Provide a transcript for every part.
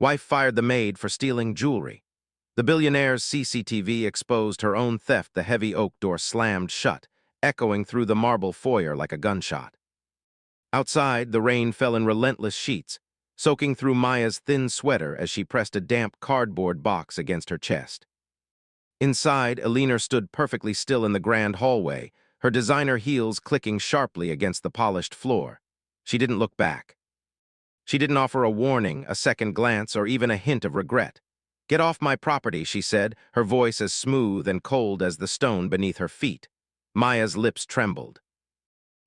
Wife fired the maid for stealing jewelry. The billionaire's CCTV exposed her own theft. The heavy oak door slammed shut, echoing through the marble foyer like a gunshot. Outside, the rain fell in relentless sheets, soaking through Maya's thin sweater as she pressed a damp cardboard box against her chest. Inside, Eleanor stood perfectly still in the grand hallway, her designer heels clicking sharply against the polished floor. She didn't look back. She didn't offer a warning, a second glance, or even a hint of regret. "Get off my property," she said, her voice as smooth and cold as the stone beneath her feet. Maya's lips trembled.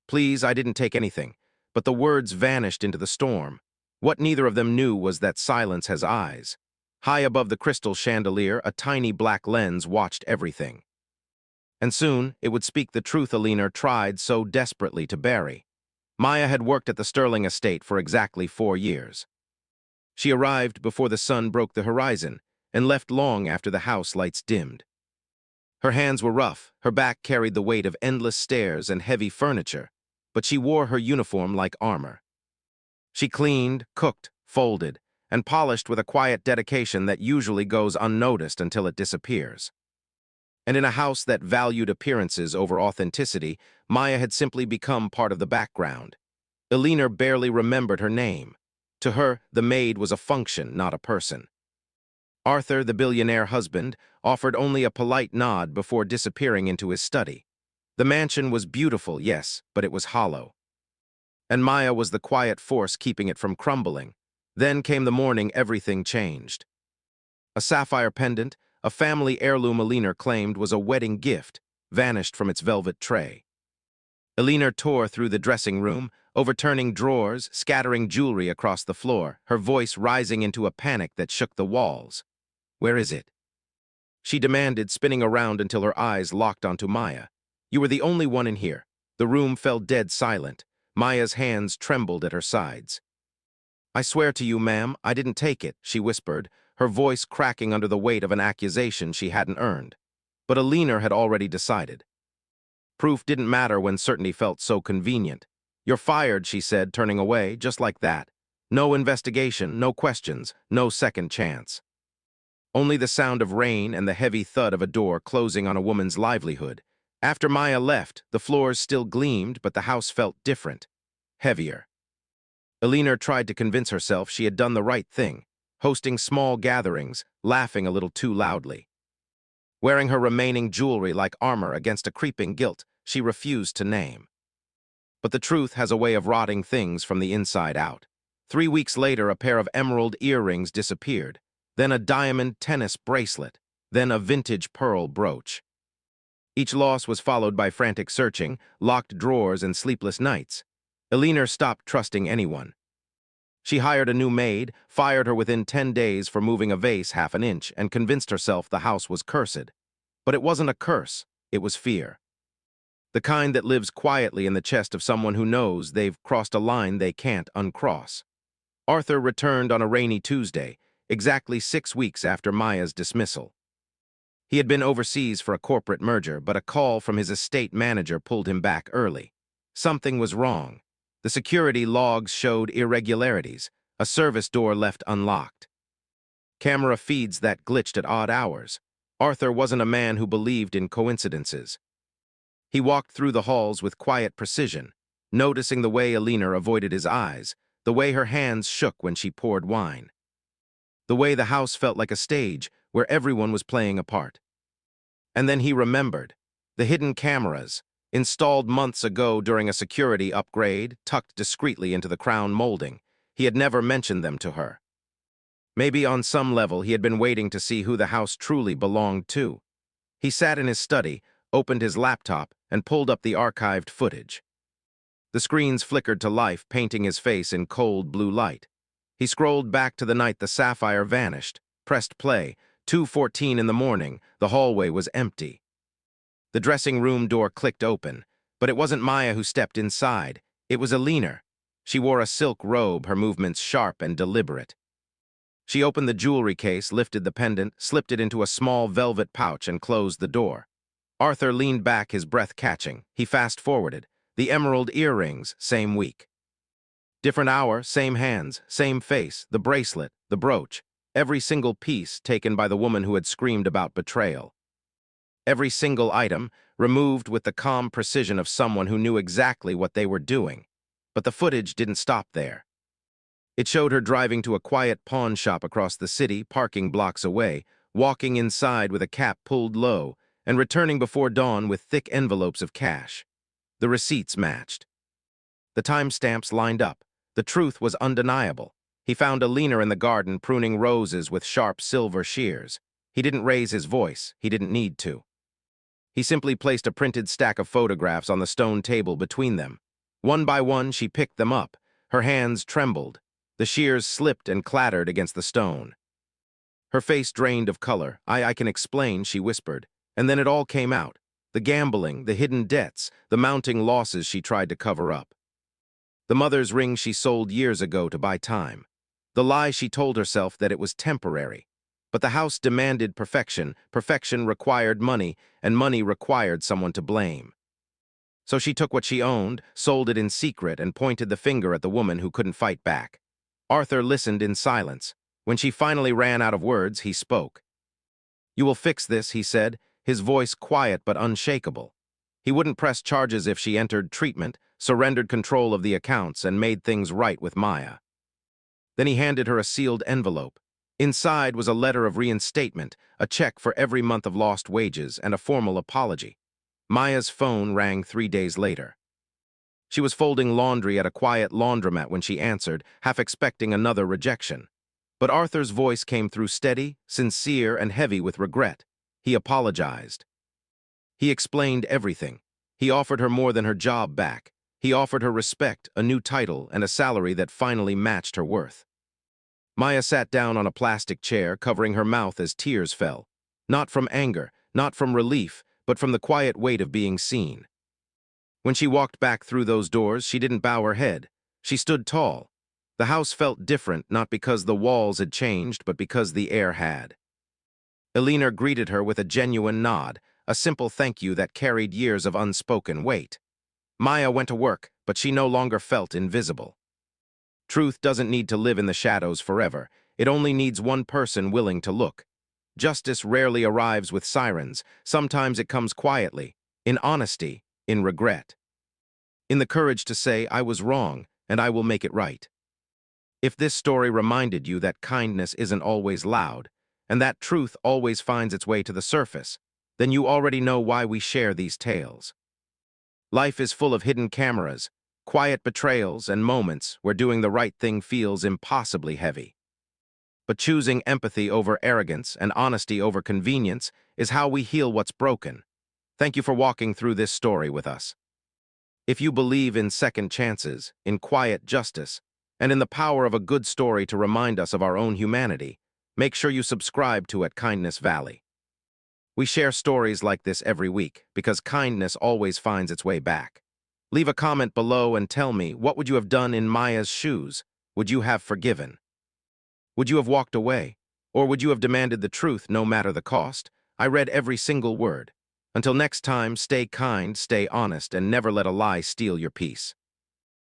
"Please, I didn't take anything." But the words vanished into the storm. What neither of them knew was that silence has eyes. High above the crystal chandelier, a tiny black lens watched everything. And soon, it would speak the truth Eleanor tried so desperately to bury. Maya had worked at the Sterling estate for exactly 4 years. She arrived before the sun broke the horizon and left long after the house lights dimmed. Her hands were rough, her back carried the weight of endless stairs and heavy furniture, but she wore her uniform like armor. She cleaned, cooked, folded, and polished with a quiet dedication that usually goes unnoticed until it disappears. And in a house that valued appearances over authenticity, Maya had simply become part of the background. Eleanor barely remembered her name. To her, the maid was a function, not a person. Arthur, the billionaire husband, offered only a polite nod before disappearing into his study. The mansion was beautiful, yes, but it was hollow. And Maya was the quiet force keeping it from crumbling. Then came the morning everything changed. A sapphire pendant, a family heirloom Eleanor claimed was a wedding gift, vanished from its velvet tray. Eleanor tore through the dressing room, overturning drawers, scattering jewelry across the floor, her voice rising into a panic that shook the walls. "Where is it?" she demanded, spinning around until her eyes locked onto Maya. "You were the only one in here." The room fell dead silent. Maya's hands trembled at her sides. "I swear to you, ma'am, I didn't take it," she whispered, her voice cracking under the weight of an accusation she hadn't earned. But Eleanor had already decided. Proof didn't matter when certainty felt so convenient. "You're fired," she said, turning away, just like that. No investigation, no questions, no second chance. Only the sound of rain and the heavy thud of a door closing on a woman's livelihood. After Maya left, the floors still gleamed, but the house felt different, heavier. Eleanor tried to convince herself she had done the right thing, hosting small gatherings, laughing a little too loudly. Wearing her remaining jewelry like armor against a creeping guilt she refused to name. But the truth has a way of rotting things from the inside out. 3 weeks later, a pair of emerald earrings disappeared, then a diamond tennis bracelet, then a vintage pearl brooch. Each loss was followed by frantic searching, locked drawers, and sleepless nights. Eleanor stopped trusting anyone. She hired a new maid, fired her within 10 days for moving a vase half an inch, and convinced herself the house was cursed. But it wasn't a curse, it was fear. The kind that lives quietly in the chest of someone who knows they've crossed a line they can't uncross. Arthur returned on a rainy Tuesday, exactly 6 weeks after Maya's dismissal. He had been overseas for a corporate merger, but a call from his estate manager pulled him back early. Something was wrong. The security logs showed irregularities, a service door left unlocked. Camera feeds that glitched at odd hours. Arthur wasn't a man who believed in coincidences. He walked through the halls with quiet precision, noticing the way Eleanor avoided his eyes, the way her hands shook when she poured wine. The way the house felt like a stage where everyone was playing a part. And then he remembered. The hidden cameras, installed months ago during a security upgrade, tucked discreetly into the crown molding. He had never mentioned them to her. Maybe on some level he had been waiting to see who the house truly belonged to. He sat in his study, opened his laptop, and pulled up the archived footage. The screens flickered to life, painting his face in cold blue light. He scrolled back to the night the sapphire vanished, pressed play. 2:14 in the morning, the hallway was empty. The dressing room door clicked open, but it wasn't Maya who stepped inside. It was Eleanor. She wore a silk robe, her movements sharp and deliberate. She opened the jewelry case, lifted the pendant, slipped it into a small velvet pouch, and closed the door. Arthur leaned back, his breath catching. He fast-forwarded. The emerald earrings, same week. Different hour, same hands, same face, the bracelet, the brooch, every single piece taken by the woman who had screamed about betrayal. Every single item removed with the calm precision of someone who knew exactly what they were doing. But the footage didn't stop there. It showed her driving to a quiet pawn shop across the city, parking blocks away, walking inside with a cap pulled low, and returning before dawn with thick envelopes of cash. The receipts matched. The timestamps lined up. The truth was undeniable. He found Eleanor in the garden pruning roses with sharp silver shears. He didn't raise his voice. He didn't need to. He simply placed a printed stack of photographs on the stone table between them. One by one, she picked them up. Her hands trembled. The shears slipped and clattered against the stone. Her face drained of color. I can explain, she whispered. And then it all came out. The gambling, the hidden debts, the mounting losses she tried to cover up. The mother's ring she sold years ago to buy time. The lie she told herself that it was temporary. But the house demanded perfection. Perfection required money, and money required someone to blame. So she took what she owned, sold it in secret, and pointed the finger at the woman who couldn't fight back. Arthur listened in silence. When she finally ran out of words, he spoke. "You will fix this," he said, his voice quiet but unshakable. He wouldn't press charges if she entered treatment, surrendered control of the accounts, and made things right with Maya. Then he handed her a sealed envelope. Inside was a letter of reinstatement, a check for every month of lost wages, and a formal apology. Maya's phone rang 3 days later. She was folding laundry at a quiet laundromat when she answered, half expecting another rejection. But Arthur's voice came through steady, sincere, and heavy with regret. He apologized. He explained everything. He offered her more than her job back. He offered her respect, a new title, and a salary that finally matched her worth. Maya sat down on a plastic chair, covering her mouth as tears fell. Not from anger, not from relief, but from the quiet weight of being seen. When she walked back through those doors, she didn't bow her head. She stood tall. The house felt different, not because the walls had changed, but because the air had. Eleanor greeted her with a genuine nod, a simple thank you that carried years of unspoken weight. Maya went to work, but she no longer felt invisible. Truth doesn't need to live in the shadows forever. It only needs one person willing to look. Justice rarely arrives with sirens. Sometimes it comes quietly, in honesty, in regret. In the courage to say, "I was wrong, and I will make it right." If this story reminded you that kindness isn't always loud, and that truth always finds its way to the surface, then you already know why we share these tales. Life is full of hidden cameras, quiet betrayals, and moments where doing the right thing feels impossibly heavy. But choosing empathy over arrogance and honesty over convenience is how we heal what's broken. Thank you for walking through this story with us. If you believe in second chances, in quiet justice, and in the power of a good story to remind us of our own humanity, make sure you subscribe to At Kindness Valley. We share stories like this every week because kindness always finds its way back. Leave a comment below and tell me, what would you have done in Maya's shoes? Would you have forgiven? Would you have walked away? Or would you have demanded the truth no matter the cost? I read every single word. Until next time, stay kind, stay honest, and never let a lie steal your peace.